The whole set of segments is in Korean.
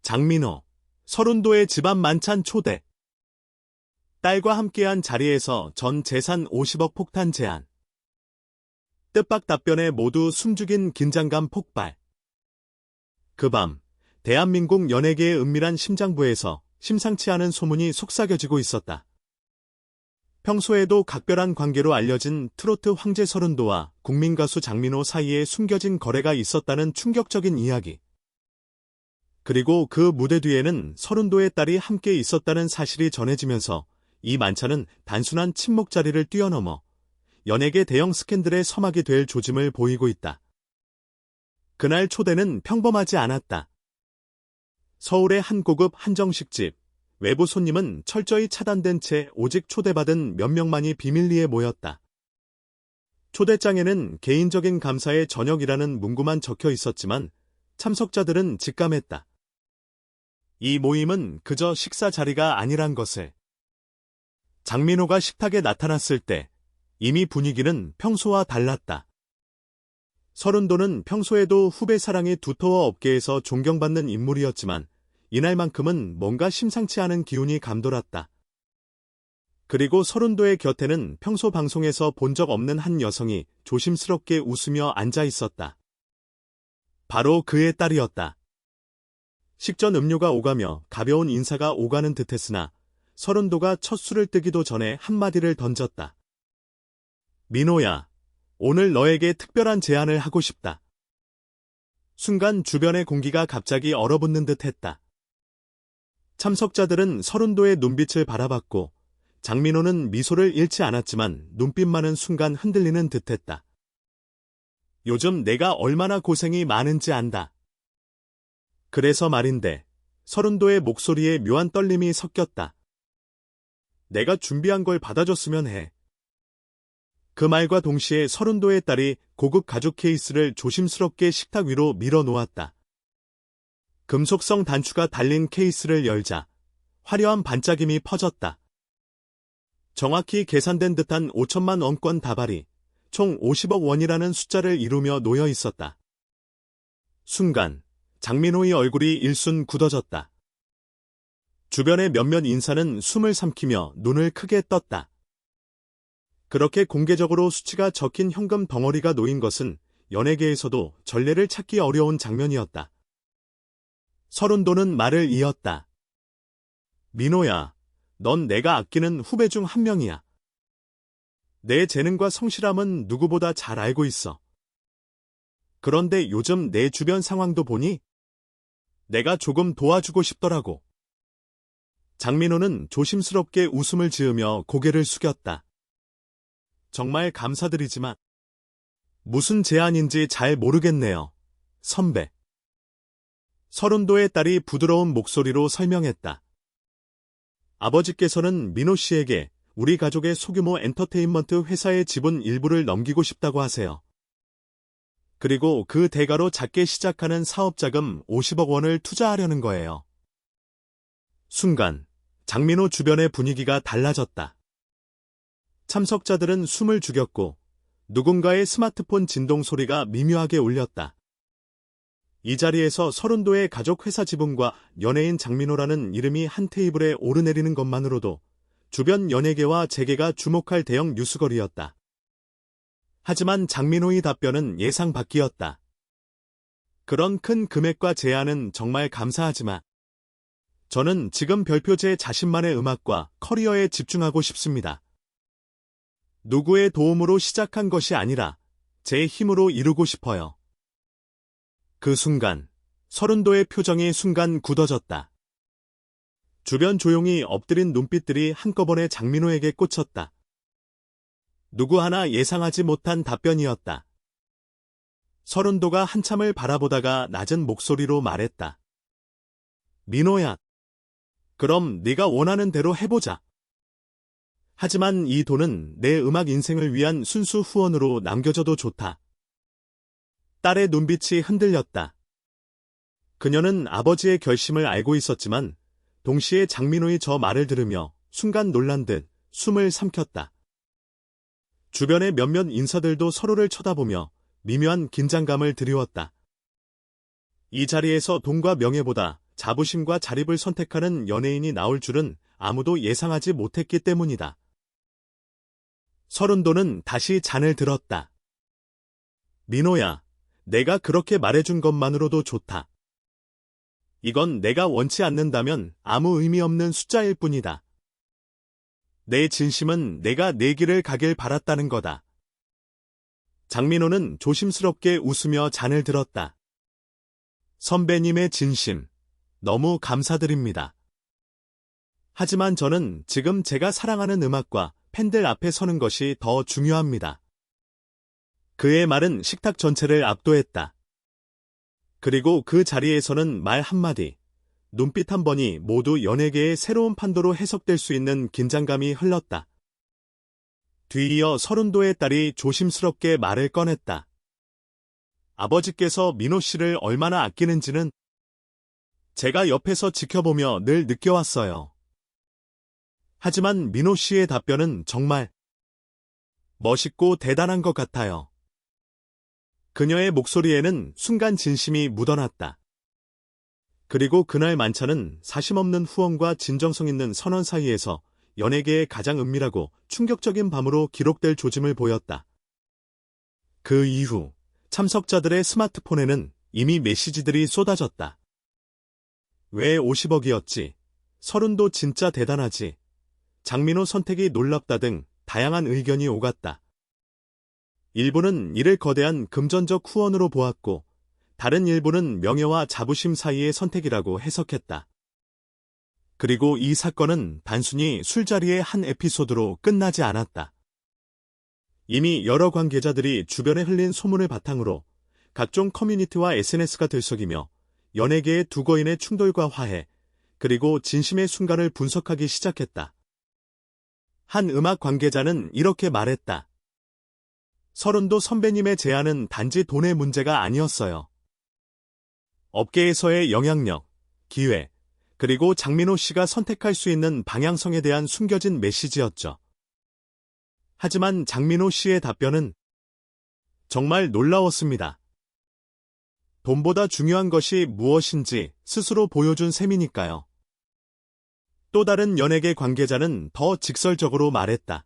장민호, 서른도의 집안 만찬 초대. 딸과 함께한 자리에서 전 재산 50억 폭탄 제안. 뜻밖 답변에 모두 숨죽인 긴장감 폭발. 그 밤, 대한민국 연예계의 은밀한 심장부에서 심상치 않은 소문이 속삭여지고 있었다. 평소에도 각별한 관계로 알려진 트로트 황제 서른도와 국민 가수 장민호 사이에 숨겨진 거래가 있었다는 충격적인 이야기. 그리고 그 무대 뒤에는 서른도의 딸이 함께 있었다는 사실이 전해지면서 이 만찬은 단순한 친목 자리를 뛰어넘어 연예계 대형 스캔들의 서막이 될 조짐을 보이고 있다. 그날 초대는 평범하지 않았다. 서울의 한 고급 한정식집, 외부 손님은 철저히 차단된 채 오직 초대받은 몇 명만이 비밀리에 모였다. 초대장에는 개인적인 감사의 저녁이라는 문구만 적혀 있었지만 참석자들은 직감했다. 이 모임은 그저 식사 자리가 아니란 것을. 장민호가 식탁에 나타났을 때 이미 분위기는 평소와 달랐다. 서른도는 평소에도 후배 사랑이 두터워 업계에서 존경받는 인물이었지만 이날만큼은 뭔가 심상치 않은 기운이 감돌았다. 그리고 서른도의 곁에는 평소 방송에서 본 적 없는 한 여성이 조심스럽게 웃으며 앉아 있었다. 바로 그의 딸이었다. 식전 음료가 오가며 가벼운 인사가 오가는 듯했으나 서른도가 첫 술을 뜨기도 전에 한마디를 던졌다. 민호야, 오늘 너에게 특별한 제안을 하고 싶다. 순간 주변의 공기가 갑자기 얼어붙는 듯했다. 참석자들은 서른도의 눈빛을 바라봤고 장민호는 미소를 잃지 않았지만 눈빛만은 순간 흔들리는 듯했다. 요즘 내가 얼마나 고생이 많은지 안다. 그래서 말인데, 서른도의 목소리에 묘한 떨림이 섞였다. 내가 준비한 걸 받아줬으면 해. 그 말과 동시에 서른도의 딸이 고급 가죽 케이스를 조심스럽게 식탁 위로 밀어 놓았다. 금속성 단추가 달린 케이스를 열자 화려한 반짝임이 퍼졌다. 정확히 계산된 듯한 5천만 원권 다발이 총 50억 원이라는 숫자를 이루며 놓여 있었다. 순간 장민호의 얼굴이 일순 굳어졌다. 주변의 몇몇 인사는 숨을 삼키며 눈을 크게 떴다. 그렇게 공개적으로 수치가 적힌 현금 덩어리가 놓인 것은 연예계에서도 전례를 찾기 어려운 장면이었다. 서른도는 말을 이었다. 민호야, 넌 내가 아끼는 후배 중 한 명이야. 내 재능과 성실함은 누구보다 잘 알고 있어. 그런데 요즘 내 주변 상황도 보니 내가 조금 도와주고 싶더라고. 장민호는 조심스럽게 웃음을 지으며 고개를 숙였다. 정말 감사드리지만 무슨 제안인지 잘 모르겠네요, 선배. 서른도의 딸이 부드러운 목소리로 설명했다. 아버지께서는 민호 씨에게 우리 가족의 소규모 엔터테인먼트 회사의 지분 일부를 넘기고 싶다고 하세요. 그리고 그 대가로 작게 시작하는 사업자금 50억 원을 투자하려는 거예요. 순간 장민호 주변의 분위기가 달라졌다. 참석자들은 숨을 죽였고 누군가의 스마트폰 진동 소리가 미묘하게 울렸다. 이 자리에서 서른도의 가족 회사 지분과 연예인 장민호라는 이름이 한 테이블에 오르내리는 것만으로도 주변 연예계와 재계가 주목할 대형 뉴스거리였다. 하지만 장민호의 답변은 예상 밖이었다. 그런 큰 금액과 제안은 정말 감사하지만 저는 지금 별표 제 자신만의 음악과 커리어에 집중하고 싶습니다. 누구의 도움으로 시작한 것이 아니라 제 힘으로 이루고 싶어요. 그 순간 서른도의 표정이 순간 굳어졌다. 주변 조용히 엎드린 눈빛들이 한꺼번에 장민호에게 꽂혔다. 누구 하나 예상하지 못한 답변이었다. 서른도가 한참을 바라보다가 낮은 목소리로 말했다. 민호야, 그럼 네가 원하는 대로 해보자. 하지만 이 돈은 내 음악 인생을 위한 순수 후원으로 남겨져도 좋다. 딸의 눈빛이 흔들렸다. 그녀는 아버지의 결심을 알고 있었지만 동시에 장민호의 저 말을 들으며 순간 놀란 듯 숨을 삼켰다. 주변의 몇몇 인사들도 서로를 쳐다보며 미묘한 긴장감을 드리웠다. 이 자리에서 돈과 명예보다 자부심과 자립을 선택하는 연예인이 나올 줄은 아무도 예상하지 못했기 때문이다. 서른도는 다시 잔을 들었다. 민호야, 내가 그렇게 말해준 것만으로도 좋다. 이건 내가 원치 않는다면 아무 의미 없는 숫자일 뿐이다. 내 진심은 내가 내 길을 가길 바랐다는 거다. 장민호는 조심스럽게 웃으며 잔을 들었다. 선배님의 진심, 너무 감사드립니다. 하지만 저는 지금 제가 사랑하는 음악과 팬들 앞에 서는 것이 더 중요합니다. 그의 말은 식탁 전체를 압도했다. 그리고 그 자리에서는 말 한마디, 눈빛 한 번이 모두 연예계의 새로운 판도로 해석될 수 있는 긴장감이 흘렀다. 뒤이어 서른도의 딸이 조심스럽게 말을 꺼냈다. 아버지께서 민호 씨를 얼마나 아끼는지는 제가 옆에서 지켜보며 늘 느껴왔어요. 하지만 민호 씨의 답변은 정말 멋있고 대단한 것 같아요. 그녀의 목소리에는 순간 진심이 묻어났다. 그리고 그날 만찬은 사심없는 후원과 진정성 있는 선언 사이에서 연예계의 가장 은밀하고 충격적인 밤으로 기록될 조짐을 보였다. 그 이후 참석자들의 스마트폰에는 이미 메시지들이 쏟아졌다. 왜 50억이었지? 서른도 진짜 대단하지? 장민호 선택이 놀랍다 등 다양한 의견이 오갔다. 일부는 이를 거대한 금전적 후원으로 보았고, 다른 일부는 명예와 자부심 사이의 선택이라고 해석했다. 그리고 이 사건은 단순히 술자리의 한 에피소드로 끝나지 않았다. 이미 여러 관계자들이 주변에 흘린 소문을 바탕으로 각종 커뮤니티와 SNS가 들썩이며 연예계의 두 거인의 충돌과 화해, 그리고 진심의 순간을 분석하기 시작했다. 한 음악 관계자는 이렇게 말했다. 서른도 선배님의 제안은 단지 돈의 문제가 아니었어요. 업계에서의 영향력, 기회, 그리고 장민호 씨가 선택할 수 있는 방향성에 대한 숨겨진 메시지였죠. 하지만 장민호 씨의 답변은 정말 놀라웠습니다. 돈보다 중요한 것이 무엇인지 스스로 보여준 셈이니까요. 또 다른 연예계 관계자는 더 직설적으로 말했다.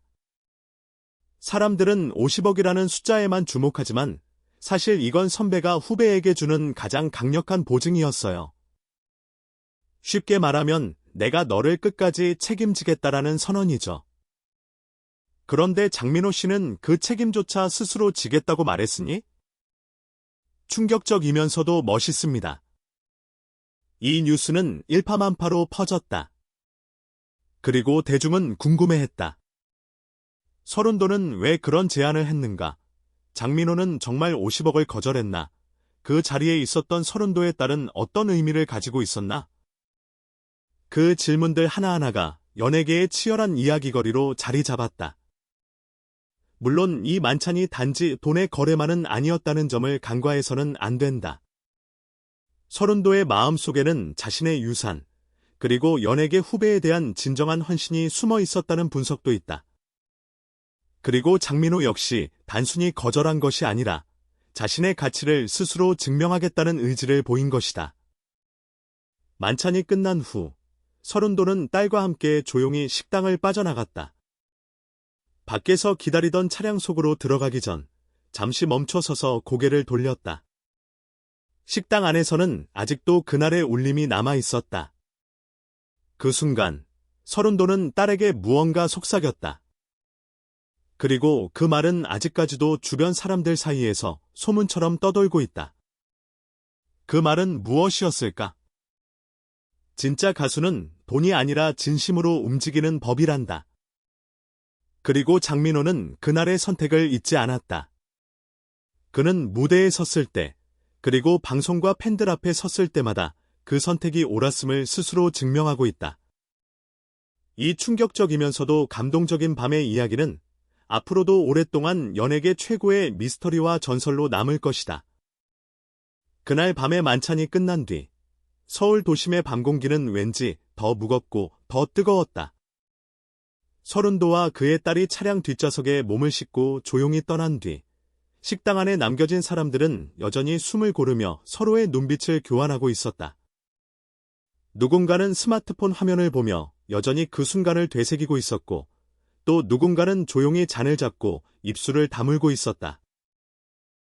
사람들은 50억이라는 숫자에만 주목하지만 사실 이건 선배가 후배에게 주는 가장 강력한 보증이었어요. 쉽게 말하면 내가 너를 끝까지 책임지겠다라는 선언이죠. 그런데 장민호 씨는 그 책임조차 스스로 지겠다고 말했으니? 충격적이면서도 멋있습니다. 이 뉴스는 일파만파로 퍼졌다. 그리고 대중은 궁금해했다. 서른도는 왜 그런 제안을 했는가? 장민호는 정말 50억을 거절했나? 그 자리에 있었던 서른도의 딸은 어떤 의미를 가지고 있었나? 그 질문들 하나하나가 연예계의 치열한 이야기거리로 자리 잡았다. 물론 이 만찬이 단지 돈의 거래만은 아니었다는 점을 간과해서는 안 된다. 서른도의 마음속에는 자신의 유산, 그리고 연예계 후배에 대한 진정한 헌신이 숨어 있었다는 분석도 있다. 그리고 장민호 역시 단순히 거절한 것이 아니라 자신의 가치를 스스로 증명하겠다는 의지를 보인 것이다. 만찬이 끝난 후 서른도는 딸과 함께 조용히 식당을 빠져나갔다. 밖에서 기다리던 차량 속으로 들어가기 전 잠시 멈춰서서 고개를 돌렸다. 식당 안에서는 아직도 그날의 울림이 남아 있었다. 그 순간 서른도는 딸에게 무언가 속삭였다. 그리고 그 말은 아직까지도 주변 사람들 사이에서 소문처럼 떠돌고 있다. 그 말은 무엇이었을까? 진짜 가수는 돈이 아니라 진심으로 움직이는 법이란다. 그리고 장민호는 그날의 선택을 잊지 않았다. 그는 무대에 섰을 때, 그리고 방송과 팬들 앞에 섰을 때마다 그 선택이 옳았음을 스스로 증명하고 있다. 이 충격적이면서도 감동적인 밤의 이야기는 앞으로도 오랫동안 연예계 최고의 미스터리와 전설로 남을 것이다. 그날 밤의 만찬이 끝난 뒤 서울 도심의 밤 공기는 왠지 더 무겁고 더 뜨거웠다. 서른도와 그의 딸이 차량 뒷좌석에 몸을 싣고 조용히 떠난 뒤 식당 안에 남겨진 사람들은 여전히 숨을 고르며 서로의 눈빛을 교환하고 있었다. 누군가는 스마트폰 화면을 보며 여전히 그 순간을 되새기고 있었고, 또 누군가는 조용히 잔을 잡고 입술을 다물고 있었다.